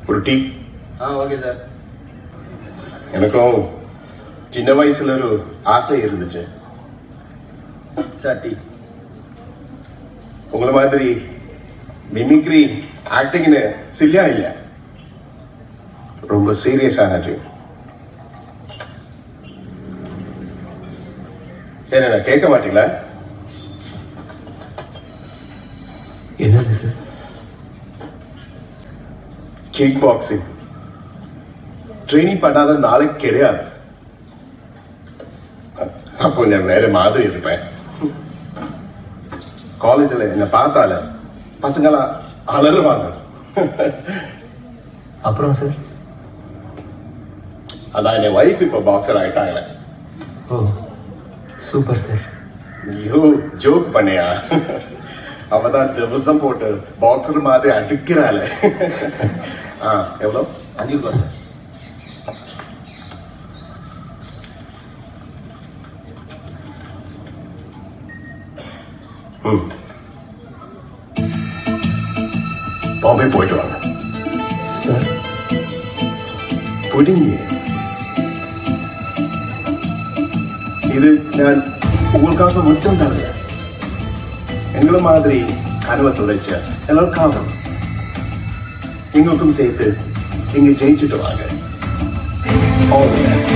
ஒரு tea. Okay sir. எனக்கும் சின்ன வயசுல ஒரு ஆசை இருந்துச்சு சார். டீ. உங்களை மாதிரி மிமிக்ரி ஆக்டிங்னு சில்லியா இல்ல, ரொம்ப சீரியஸான ட்ரீம். என்ன கேட்க மாட்டீங்களா? என்னது சார்? கிக் பாக்ஸிங் ட்ரைனிங் பண்ணாத நாளைக்கு கிடையாது. அப்போ நான் வேற மாதிரி இருப்பேன். காலேஜில் என்ன பார்த்தால பசங்களாம் அலறுவாங்க. அப்புறம் சார்? அதான் என் வைஃப் இப்போ பாக்ஸர் ஆயிட்டாங்களே. ஓ சூப்பர் சார். ஐயோ ஜோக் பண்ணியா? அவதான் திவசம் போட்டு பாக்ஸர் மாதிரி அடிக்கிறாள். எவ்வளோ? 5 ரூபா சார். பாம்பே போயிட்டு வாங்க சார். புடிங்க. இது நான் உங்களுக்காக மட்டும் தரல, எங்களை மாதிரி கனவை துளைச்ச எல்லாருக்காகவும் எங்களுக்கும் சேர்த்து நீங்க ஜெயிச்சுட்டு வாங்க. All the best.